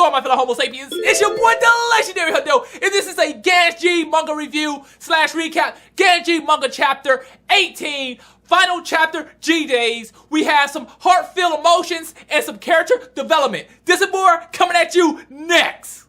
going, my fellow Homo sapiens? It's your boy, the legendary Hadou, and this is a Gantz manga review / recap. Gantz manga chapter 18, final chapter G days. We have some heartfelt emotions and some character development. This and more coming at you next.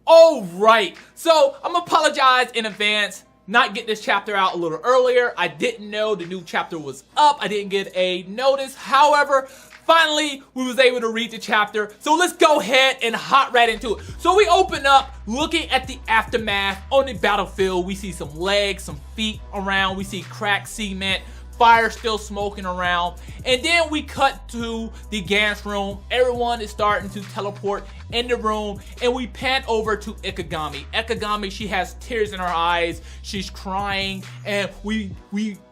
Alright, so I'm gonna apologize in advance, not get this chapter out a little earlier. I didn't know the new chapter was up. I didn't get a notice. However, finally we was able to read the chapter. So let's go ahead and hop right into it. So we open up looking at the aftermath on the battlefield. We see some legs, some feet around. We see cracked cement. Fire still smoking around, and then we cut to the Gantz room. Everyone is starting to teleport in the room, and we pan over to Ikegami. Ikegami, she has tears in her eyes. She's crying, and we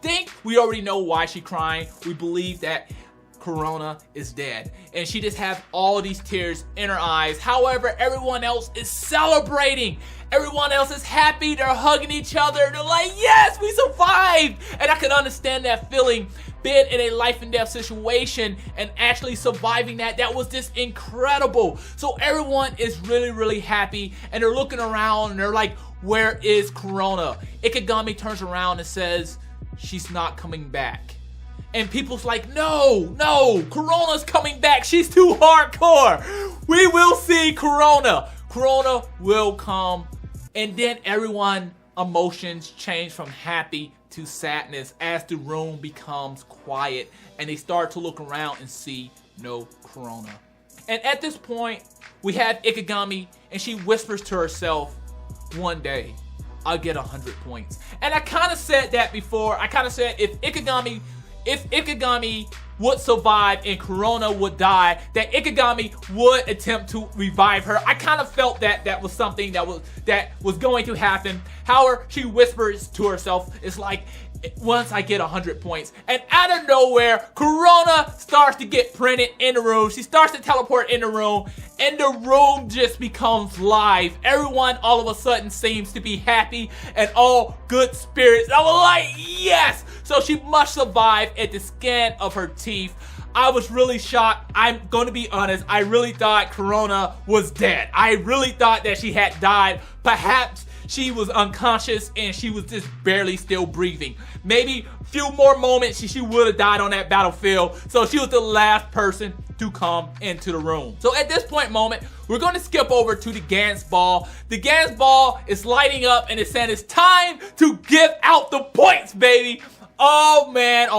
think we already know why she's crying. We believe that Corona is dead, and she just has all these tears in her eyes. However, everyone else is celebrating. Everyone else is happy. They're hugging each other. They're like, yes, we survived. And I can understand that feeling, being in a life and death situation and actually surviving that. That was just incredible. So everyone is really, really happy, and they're looking around and they're like, where is Corona? Ikegami turns around and says, she's not coming back. And people's like, no, Corona's coming back. She's too hardcore. We will see Corona. Corona will come. And then everyone's emotions change from happy to sadness as the room becomes quiet and they start to look around and see no Corona. And at this point, we have Ikegami, and she whispers to herself, one day, I'll get 100 points. And I kind of said that before. I kind of said if Ikegami would survive and Corona would die, that Ikegami would attempt to revive her. I kind of felt that that was something that was going to happen. However, she whispers to herself, it's like, once I get 100 points. And out of nowhere, Corona starts to get printed in the room. She starts to teleport in the room, and the room just becomes live. Everyone all of a sudden seems to be happy and all good spirits. I was like, yes! So she must survive at the scan of her teeth. I was really shocked. I'm going to be honest. I really thought Corona was dead. I really thought that she had died. Perhaps she was unconscious and she was just barely still breathing. Maybe a few more moments she would have died on that battlefield. So she was the last person to come into the room. So at this point moment, we're going to skip over to the Gantz ball. The Gantz ball is lighting up and it's saying it's time to give out the points, baby. Oh man,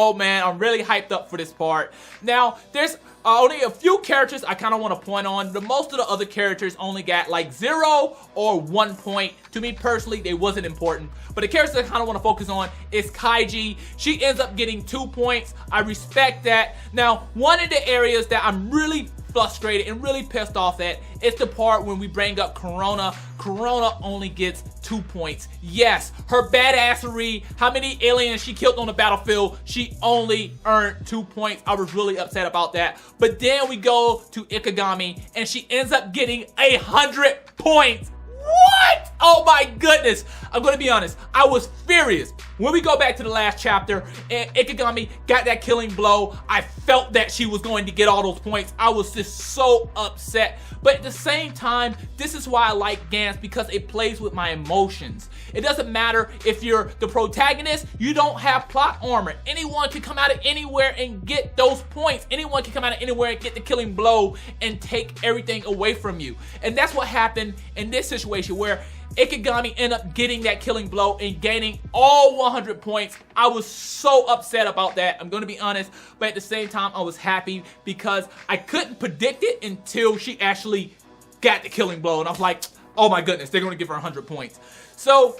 I'm really hyped up for this part. Now, there's only a few characters I kind of want to point on. Most of the other characters only got like 0 or 1 point. To me personally, they wasn't important. But the characters I kind of want to focus on is Kaiji. She ends up getting 2 points. I respect that. Now, one of the areas that I'm really frustrated and really pissed off at is the part when we bring up Corona. Corona only gets 2 points. Yes, her badassery, how many aliens she killed on the battlefield, she only earned 2 points. I was really upset about that. But then we go to Ikegami and she ends up getting 100 points. What? Oh my goodness. I'm going to be honest. I was furious. When we go back to the last chapter and Ikegami got that killing blow, I felt that she was going to get all those points. I was just so upset. But at the same time, this is why I like Gantz, because it plays with my emotions. It doesn't matter if you're the protagonist, you don't have plot armor. Anyone can come out of anywhere and get those points. Anyone can come out of anywhere and get the killing blow and take everything away from you. And that's what happened in this situation where Ikegami ended up getting that killing blow and gaining all 100 points. I was so upset about that, I'm going to be honest, but at the same time I was happy because I couldn't predict it until she actually got the killing blow, and I was like, oh my goodness, they're going to give her 100 points. So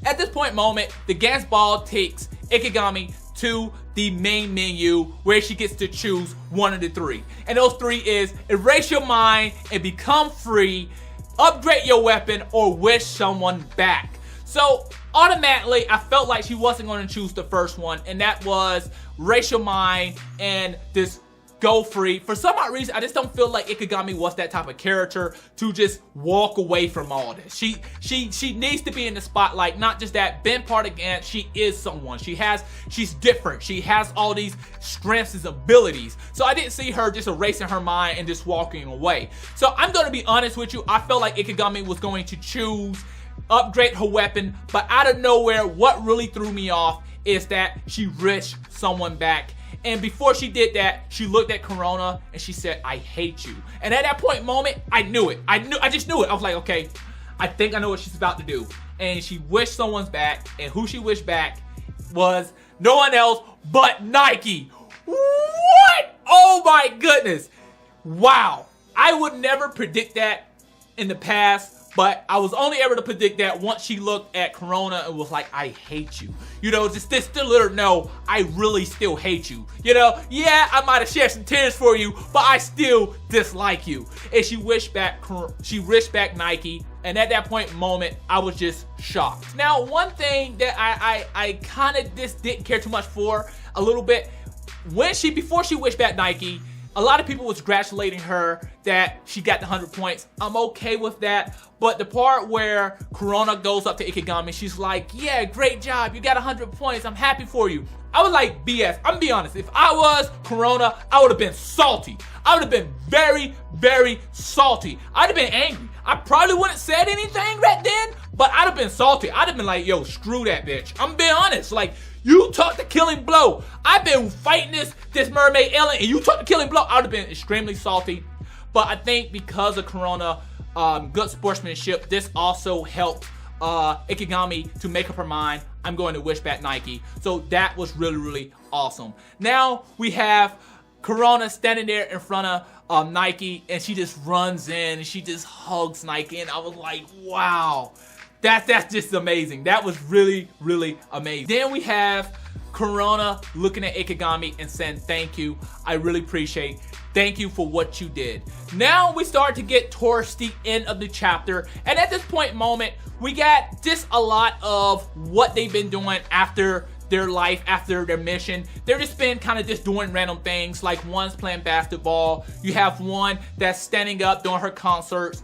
at this point moment, the Gantz ball takes Ikegami to the main menu where she gets to choose one of the 3, and those 3 is erase your mind and become free, upgrade your weapon, or wish someone back. So automatically I felt like she wasn't going to choose the first one, and that was racial mind and this go free. For some odd reason, I just don't feel like Ikegami was that type of character to just walk away from all this. She needs to be in the spotlight. Not just that, been part of Gantz, she is someone. She's different. She has all these strengths and abilities. So I didn't see her just erasing her mind and just walking away. So I'm going to be honest with you. I felt like Ikegami was going to choose upgrade her weapon, but out of nowhere, what really threw me off is that she wished someone back. And before she did that, she looked at Corona and she said, "I hate you." And at that point moment, I knew it. I just knew it. I was like, okay, I think I know what she's about to do. And she wished someone's back, and who she wished back was no one else but Nike. What? Oh my goodness. Wow. I would never predict that in the past. But I was only able to predict that once she looked at Corona and was like, "I hate you." You know, just to let her know, I really still hate you. You know, yeah, I might have shed some tears for you, but I still dislike you. And she wished back Nike. And at that point moment, I was just shocked. Now, one thing that I kind of just didn't care too much for a little bit, before she wished back Nike, a lot of people was congratulating her that she got the 100 points. I'm okay with that. But the part where Corona goes up to Ikegami, she's like, "Yeah, great job. You got 100 points. I'm happy for you." I was like, BS. I'm gonna be honest. If I was Corona, I would have been salty. I would have been very, very salty. I'd have been angry. I probably wouldn't have said anything right then, but I'd have been salty. I'd have been like, "Yo, screw that bitch." I'm being honest. Like, you took the killing blow. I've been fighting this mermaid alien, and you took the killing blow. I would have been extremely salty. But I think because of Corona, good sportsmanship, this also helped Ikegami to make up her mind. I'm going to wish back Nike. So that was really, really awesome. Now we have Corona standing there in front of Nike, and she just runs in and she just hugs Nike, and I was like, wow. That's just amazing. That was really, really amazing. Then we have Corona looking at Ikegami and saying, "Thank you. I really appreciate it. Thank you for what you did." Now we start to get towards the end of the chapter. And at this point moment, we got just a lot of what they've been doing after their life, after their mission. They're just been kind of just doing random things, like one's playing basketball. You have one that's standing up doing her concerts.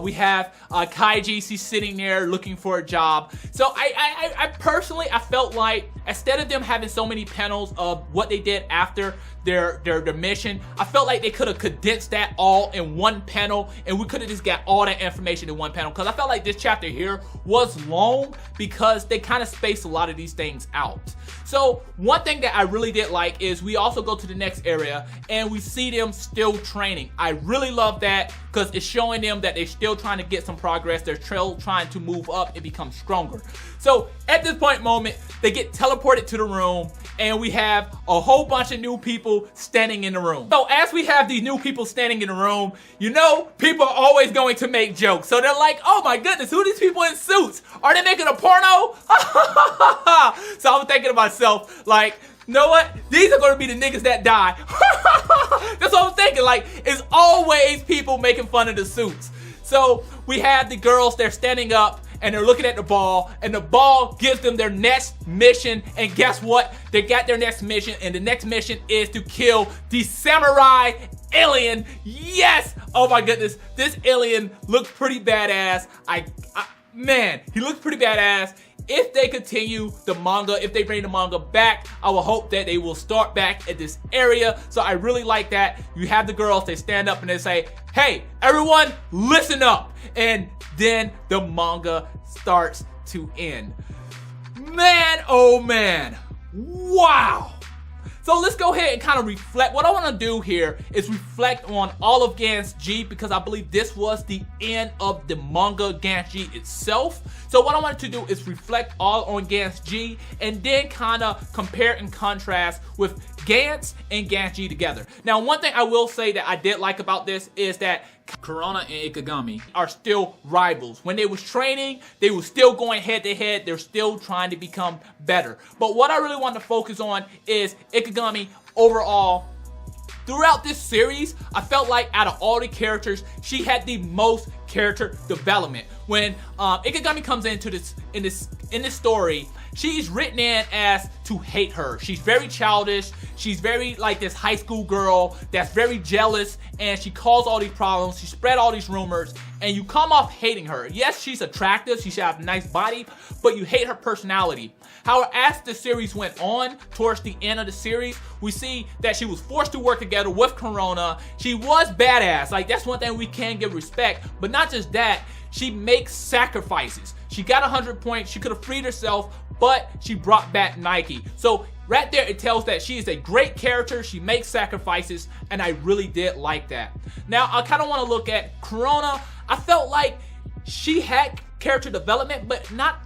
We have Kaiji, she's sitting there looking for a job. So I personally, I felt like instead of them having so many panels of what they did after their mission, I felt like they could have condensed that all in one panel, and we could have just got all that information in one panel, because I felt like this chapter here was long because they kind of spaced a lot of these things out. So one thing that I really did like is we also go to the next area and we see them still training. I really love that because it's showing them that they're still trying to get some progress. They're still trying to move up and become stronger. So at this point moment, they get teleported to the room, and we have a whole bunch of new people standing in the room. So as we have these new people standing in the room, you know, people are always going to make jokes. So they're like, "Oh my goodness, who are these people in suits? Are they making a porno?" So I'm thinking to myself, like, you know what? These are going to be the niggas that die. That's what I'm thinking. Like, it's always people making fun of the suits. So we have the girls, they're standing up and they're looking at the ball, and the ball gives them their next mission. And guess what? They got their next mission, and the next mission is to kill the samurai alien. Yes! Oh my goodness. This alien looks pretty badass. Man, he looks pretty badass. If they continue the manga, if they bring the manga back, I will hope that they will start back at this area. So I really like that. You have the girls, they stand up and they say, "Hey, everyone, listen up." And then the manga starts to end. Man, oh man. Wow. So let's go ahead and kind of reflect. What I want to do here is reflect on all of Gantz G, because I believe this was the end of the manga Gantz G itself. So what I wanted to do is reflect all on Gantz G and then kind of compare and contrast with Gantz and Gantz G together. Now, one thing I will say that I did like about this is that Corona and Ikegami are still rivals. When they was training, they were still going head to head. They're still trying to become better. But what I really want to focus on is Ikegami overall. Throughout this series, I felt like out of all the characters, she had the most character development. When Ikegami comes into this story, she's written in as to hate her. She's very childish. She's very like this high school girl that's very jealous, and she caused all these problems. She spread all these rumors, and you come off hating her. Yes, she's attractive. She should have a nice body, but you hate her personality. However, as the series went on, towards the end of the series, we see that she was forced to work together with Corona. She was badass. Like, that's one thing we can give respect. But not just that, she makes sacrifices. She got 100 points. She could have freed herself, but she brought back Nike. So right there, it tells that she is a great character. She makes sacrifices, and I really did like that. Now, I kind of want to look at Corona. I felt like she had character development, but not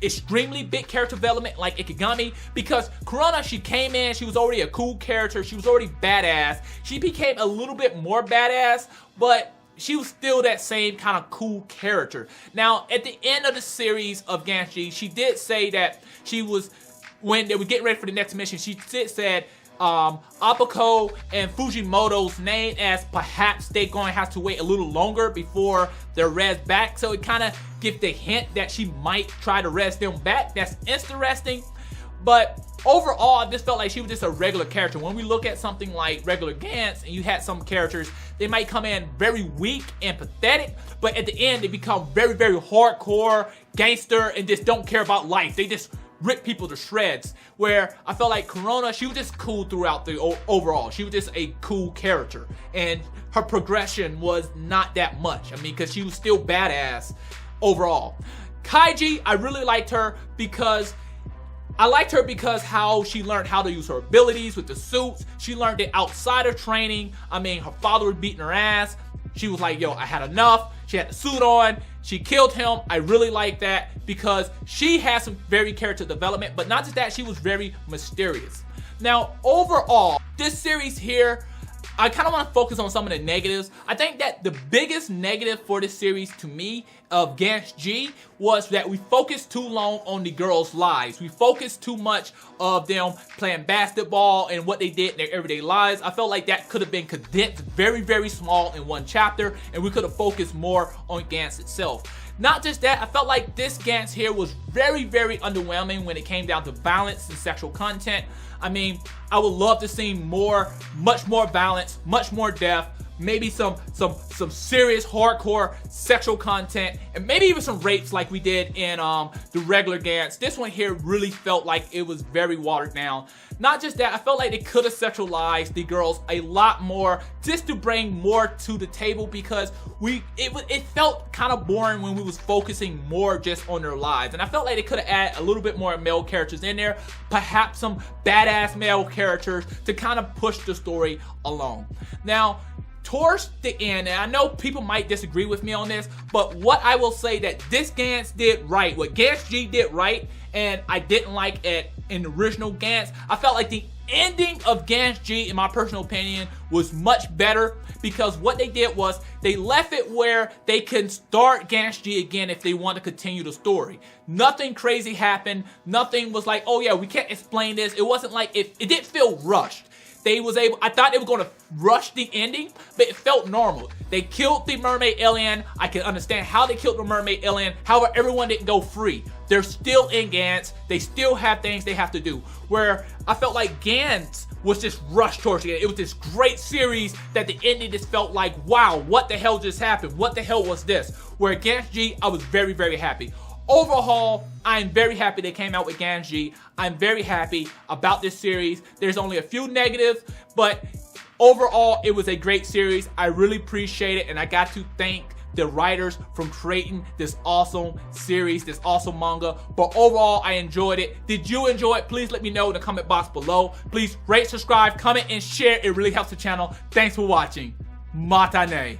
extremely big character development like Ikigami, because Corona, she came in, she was already a cool character, she was already badass. She became a little bit more badass, but she was still that same kind of cool character. Now, at the end of the series of Gantz, she did say that she was, when they were getting ready for the next mission, she said Apako and Fujimoto's name, as perhaps they're going to have to wait a little longer before they're res back. So it kind of gives the hint that she might try to res them back. That's interesting. But overall, I just felt like she was just a regular character. When we look at something like regular Gantz, and you had some characters, they might come in very weak and pathetic, but at the end, they become very, very hardcore, gangster, and just don't care about life. They just rip people to shreds. Where I felt like Corona, she was just cool throughout the overall. She was just a cool character, and her progression was not that much. I mean, because she was still badass overall. Kaiji, I really liked her because how she learned how to use her abilities with the suits. She learned it outside of training. I mean, her father was beating her ass. She was like, yo, I had enough. She had the suit on. She killed him. I really like that because she has some very character development, but not just that, she was very mysterious. Now, overall, this series here, I kind of want to focus on some of the negatives. I think that the biggest negative for this series to me of Gantz G was that we focused too long on the girls' lives. We focused too much of them playing basketball and what they did in their everyday lives. I felt like that could have been condensed very, very small in one chapter, and we could have focused more on Gantz itself. Not just that, I felt like this Gantz here was very, very underwhelming when it came down to violence and sexual content. I mean, I would love to see more, much more violence, much more death, maybe some serious hardcore sexual content, and maybe even some rapes like we did in the regular Gantz. This one here really felt like it was very watered down. Not just that, I felt like they could have sexualized the girls a lot more just to bring more to the table, because it felt kind of boring when we was focusing more just on their lives. And I felt like they could have added a little bit more male characters in there, perhaps some badass male characters to kind of push the story along. Now, towards the end, and I know people might disagree with me on this, but what I will say that this Gantz did right, what Gantz G did right, and I didn't like it in the original Gantz, I felt like the ending of Gantz G, in my personal opinion, was much better, because what they did was they left it where they can start Gantz G again if they want to continue the story. Nothing crazy happened. Nothing was like, oh yeah, we can't explain this. It wasn't like, it didn't feel rushed. I thought they were going to rush the ending, but it felt normal. They killed the mermaid alien. I can understand how they killed the mermaid alien. However, everyone didn't go free. They're still in Gantz. They still have things they have to do. Where I felt like Gantz was just rushed towards the end. It was this great series that the ending just felt like, wow, what the hell just happened? What the hell was this? Where Gantz G, I was very, very happy. Overall, I'm very happy they came out with Gantz G. I'm very happy about this series. There's only a few negatives, but overall, it was a great series. I really appreciate it, and I got to thank the writers from creating this awesome series, this awesome manga. But overall, I enjoyed it. Did you enjoy it? Please let me know in the comment box below. Please rate, subscribe, comment, and share. It really helps the channel. Thanks for watching. Matane.